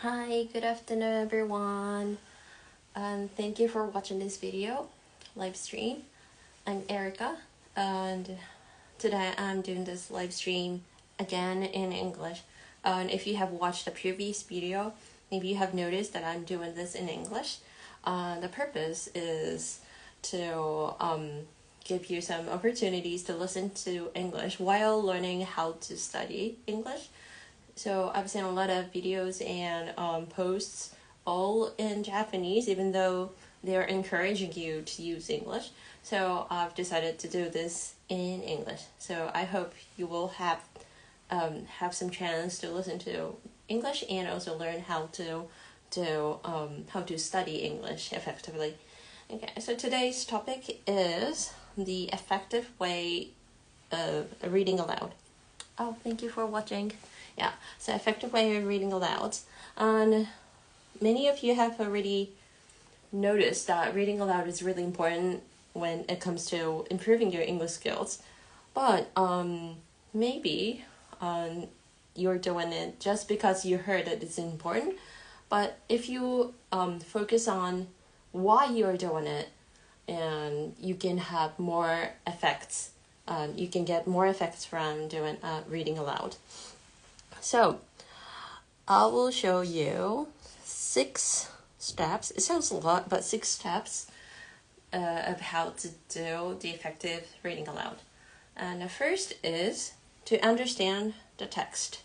Hi, good afternoon everyone. Thank you for watching this video live stream. I'm Erica and today I'm doing this live stream again in English. And if you have watched the previous video, maybe you have noticed that I'm doing this in English. The purpose is to give you some opportunities to listen to English while learning how to study English. So I've seen a lot of videos and posts all in Japanese, even though they're encouraging you to use English. So I've decided to do this in English. So I hope you will have some chance to listen to English and also learn how to study English effectively. Okay, so today's topic is the effective way of reading aloud. Oh, thank you for watching. Yeah, so effective way of reading aloud. And many of you have already noticed that reading aloud is really important when it comes to improving your English skills. But maybe you're doing it just because you heard that it's important. But if you focus on why you're doing it, and you can have more effects. You can get more effects from doing reading aloud. So I will show you 6 steps. It sounds a lot, but 6 steps of how to do the effective reading aloud. And the first is to understand the text.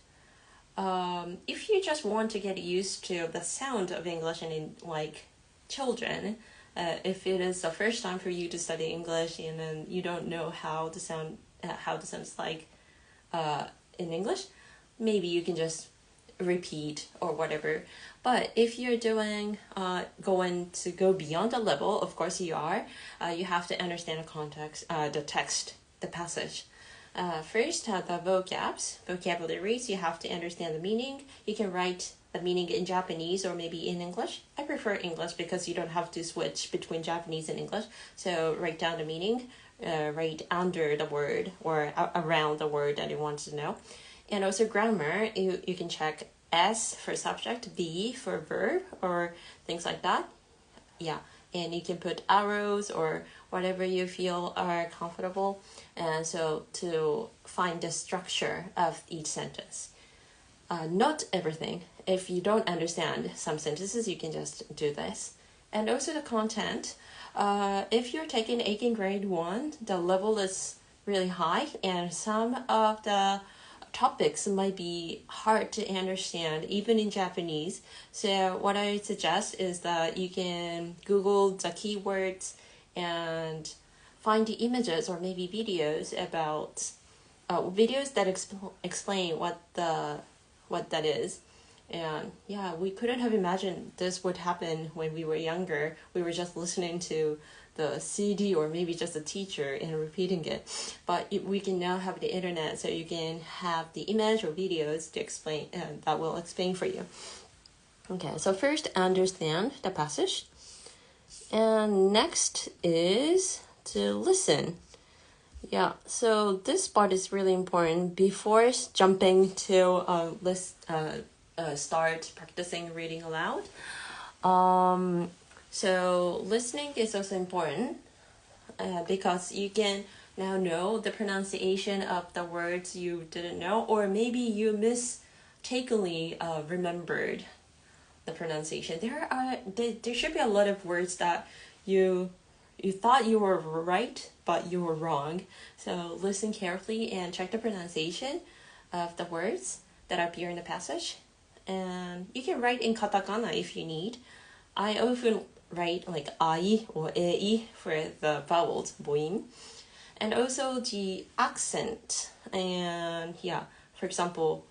If you just want to get used to the sound of English and in like children, if it is the first time for you to study English and then you don't know how the sound is like in English, maybe you can just repeat or whatever. But if you're going to go beyond the level, of course you have to understand the context, the text, the passage. First, the vocabularies, you have to understand the meaning. You can write the meaning in Japanese or maybe in English. I prefer English because you don't have to switch between Japanese and English. So write down the meaning, right under the word or around the word that you want to know. And also grammar, you can check S for subject, V for verb, or things like that. Yeah, and you can put arrows or whatever you feel are comfortable. And so to find the structure of each sentence. Not everything. If you don't understand some sentences, you can just do this. And also the content. If you're taking Aiken grade 1, the level is really high, and some of the topics might be hard to understand even in Japanese. So what I suggest is that you can Google the keywords and find the images or maybe videos about videos that explain what that is. And yeah, we couldn't have imagined this would happen when we were younger. We were just listening to the CD or maybe just a teacher and repeating it. But we can now have the internet, so you can have the image or videos to explain, that will explain for you. Okay, so first understand the passage. And next is to listen. Yeah, so this part is really important before jumping to start practicing reading aloud. So listening is also important because you can now know the pronunciation of the words you didn't know, or maybe you mistakenly remembered the pronunciation. There should be a lot of words that you thought you were right, but you were wrong. So listen carefully and check the pronunciation of the words that appear in the passage. And you can write in katakana if you need. I often write like ai or ei for the vowels, boing. And also the accent. And yeah, for example,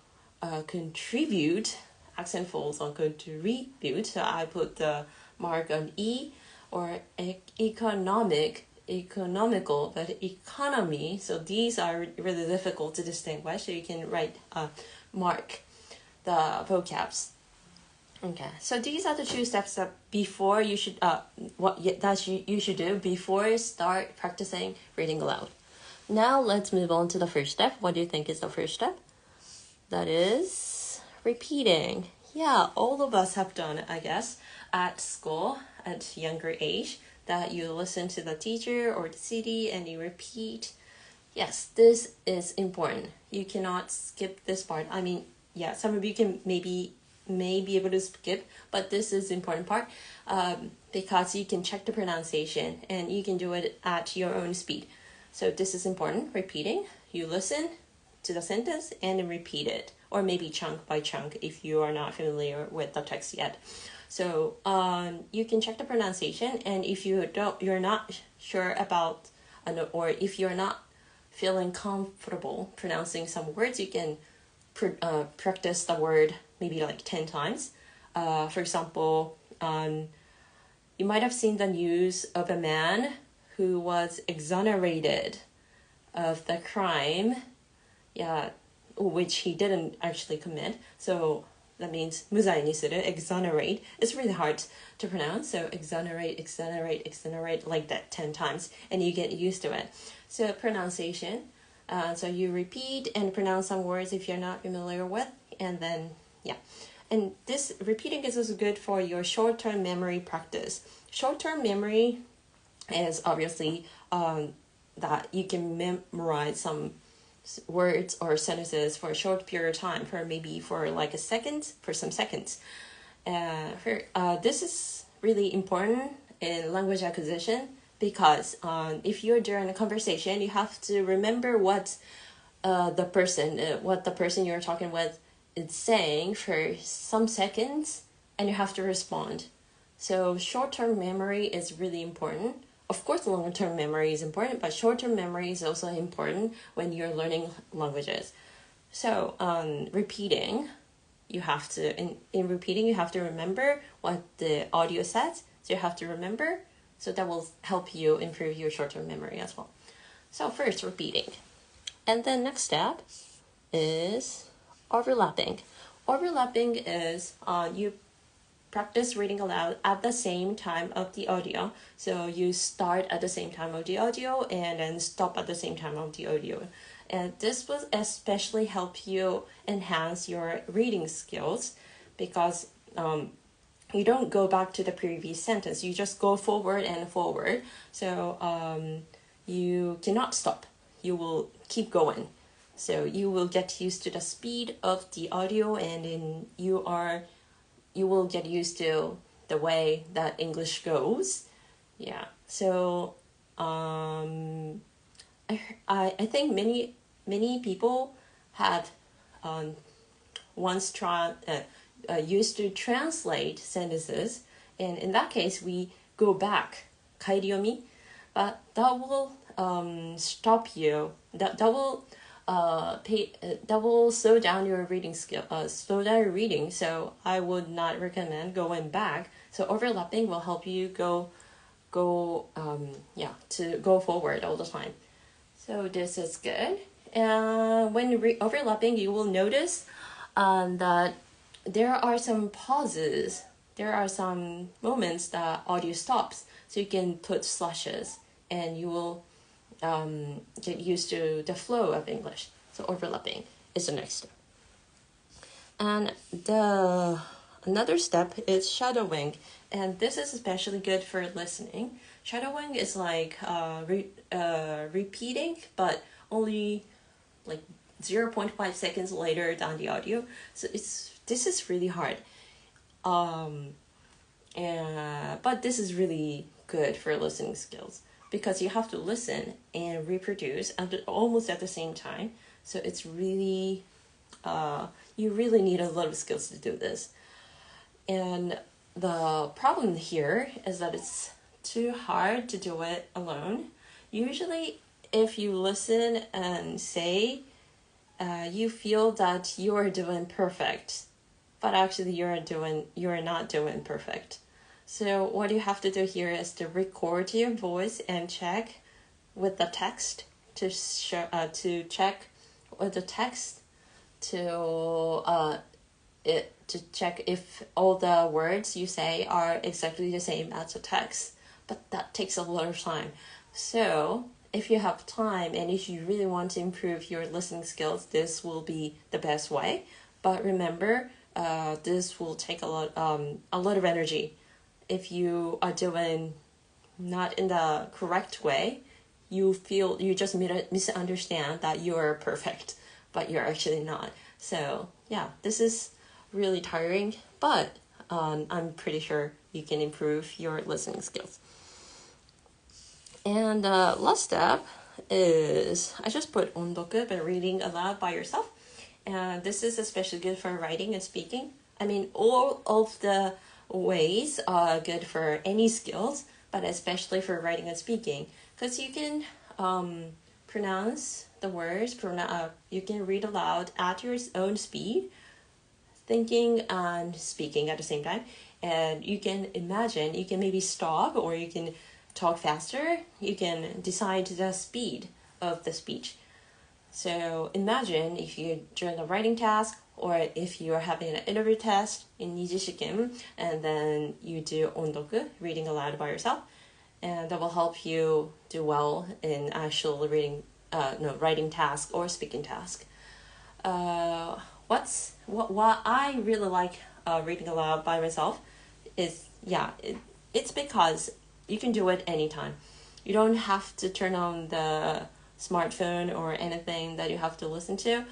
contribute, accent falls on contribute. So I put the mark on e, or economical, but economy. So these are really difficult to distinguish. So you can write mark the vocabs. Okay, so these are the 2 steps that before you should you should do before start practicing reading aloud. Now let's move on to the first step. What do you think is the first step? That is repeating. yeah, all of us have done it, I guess, at school at younger age, that you listen to the teacher or the CD and you repeat. Yes, this is important. You cannot skip this part. I mean, yeah, some of you can may be able to skip, but this is important part because you can check the pronunciation and you can do it at your own speed. So this is important. Repeating. You listen to the sentence and then repeat it, or maybe chunk by chunk if you are not familiar with the text yet. So you can check the pronunciation, and if you're not sure about, or if you're not feeling comfortable pronouncing some words, you can practice the word maybe like 10 times. For example, you might have seen the news of a man who was exonerated of the crime, which he didn't actually commit. So that means 無罪にする, exonerate. It's really hard to pronounce. So exonerate, like that 10 times, and you get used to it. So pronunciation. So you repeat and pronounce some words if you're not familiar with, and then and this repeating is also good for your short-term memory practice. Short-term memory is obviously that you can memorize some words or sentences for a short period of time, for like some seconds. This is really important in language acquisition because if you're during a conversation, you have to remember what the person you're talking with is saying for some seconds, and you have to respond. So short-term memory is really important. Of course, long-term memory is important, but short-term memory is also important when you're learning languages. So repeating, you have to, in repeating, you have to remember what the audio says. So you have to remember, so that will help you improve your short-term memory as well. So first, repeating. And then next step is overlapping. Overlapping is you practice reading aloud at the same time of the audio. So you start at the same time of the audio and then stop at the same time of the audio. And this will especially help you enhance your reading skills because you don't go back to the previous sentence. You just go forward and forward. So you cannot stop. You will keep going. So you will get used to the speed of the audio, and then you will get used to the way that English goes. Yeah. So I think many people have once used to translate sentences, and in that case we go back, kairyomi, but that will stop you. That will slow down your reading skill, slow down your reading. So I would not recommend going back. So overlapping will help you to go forward all the time. So this is good. And when overlapping, you will notice that there are some pauses. There are some moments that audio stops. So you can put slashes, and you will get used to the flow of English. So overlapping is the next step. And another step is shadowing, and this is especially good for listening. Shadowing is like repeating, but only like 0.5 seconds later than the audio. So this is really hard. But this is really good for listening skills, because you have to listen and reproduce almost at the same time. So it's really, you really need a lot of skills to do this. And the problem here is that it's too hard to do it alone. Usually, if you listen and say, you feel that you are doing perfect, but actually you're not doing perfect. So what you have to do here is to record your voice and check with the text to check with the text to check if all the words you say are exactly the same as the text. But that takes a lot of time. So if you have time and if you really want to improve your listening skills, this will be the best way. But remember this will take a lot of energy. If you are doing not in the correct way, you just misunderstand that you're perfect, but you're actually not. So yeah, this is really tiring, but I'm pretty sure you can improve your listening skills. And the last step is, I just put ondoku, but reading aloud by yourself. And this is especially good for writing and speaking. I mean, all of the ways are good for any skills, but especially for writing and speaking, because you can pronounce the words, you can read aloud at your own speed, thinking and speaking at the same time. And you can imagine, you can maybe stop, or you can talk faster. You can decide the speed of the speech. So imagine if you're doing a writing task, or if you're having an interview test in Nijishiken, and then you do ondoku, reading aloud by yourself, and that will help you do well in actual writing task or speaking task. What I really like reading aloud by myself is, it's because you can do it anytime. You don't have to turn on the smartphone or anything that you have to listen to.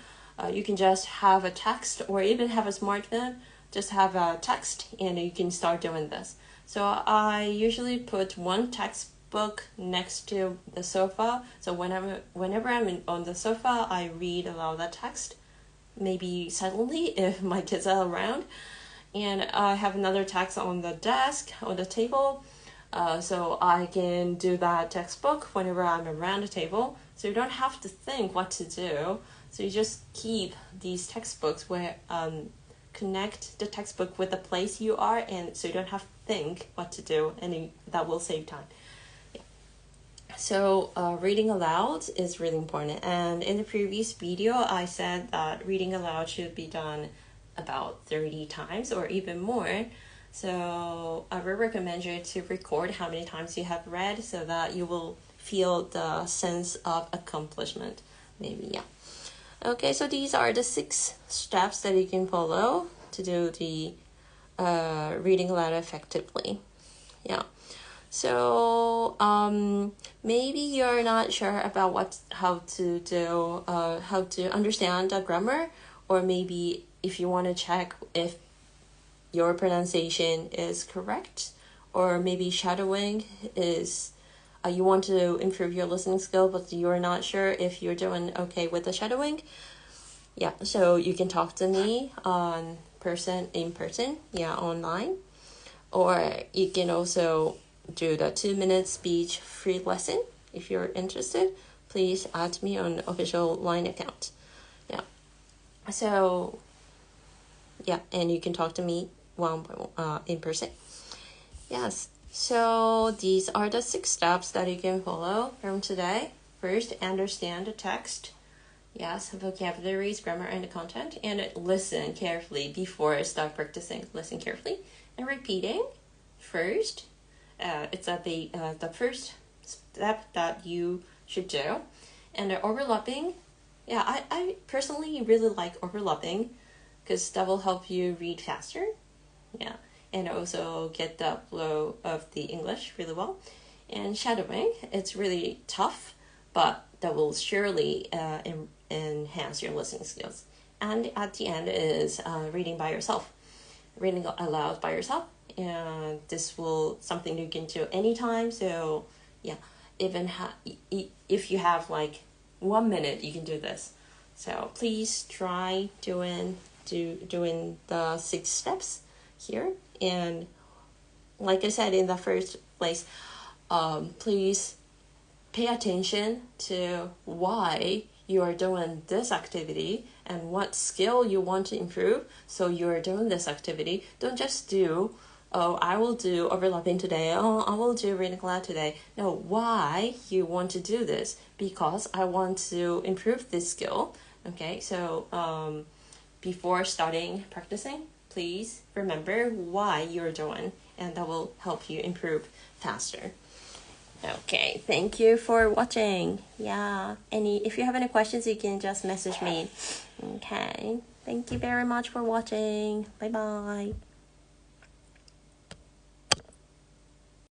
You can just have a text, or even have a smartphone, just have a text, and you can start doing this. So I usually put one textbook next to the sofa. So whenever I'm on the sofa, I read aloud that text, maybe silently if my kids are around. And I have another text on the desk, on the table, so I can do that textbook whenever I'm around the table. So you don't have to think what to do. So you just keep these textbooks where connect the textbook with the place you are, and so you don't have to think what to do, and that will save time. Yeah. So reading aloud is really important. And in the previous video, I said that reading aloud should be done about 30 times or even more. So I would recommend you to record how many times you have read, so that you will feel the sense of accomplishment. Maybe, yeah. Okay, so these are the 6 steps that you can follow to do the reading aloud effectively. Yeah. So maybe you're not sure about how to understand the grammar, or maybe if you want to check if your pronunciation is correct, or maybe shadowing is, you want to improve your listening skill, but you're not sure if you're doing okay with the shadowing. Yeah, so you can talk to me in person, online, or you can also do the 2-minute speech free lesson. If you're interested, please add me on official line account. Yeah, so yeah, and you can talk to me in person. Yes. So these are the 6 steps that you can follow from today. First, understand the text. Yes, vocabularies, grammar, and the content. And listen carefully before I start practicing. Listen carefully. And repeating. First, it's the first step that you should do. And the overlapping. Yeah, I personally really like overlapping, because that will help you read faster. Yeah. And also get the flow of the English really well. And shadowing, it's really tough, but that will surely enhance your listening skills. And at the end is reading by yourself, reading aloud by yourself. And this will something you can do anytime. So yeah, even if you have like 1 minute, you can do this. So please try doing the 6 steps here. And like I said in the first place, please pay attention to why you are doing this activity and what skill you want to improve. So you're doing this activity. Don't just do, I will do overlapping today. I will do reading aloud today. No, why you want to do this? Because I want to improve this skill. Okay, so before starting practicing, please remember why you're doing, and that will help you improve faster. Okay, thank you for watching. Yeah, if you have any questions, you can just message me. Okay. Thank you very much for watching. Bye bye.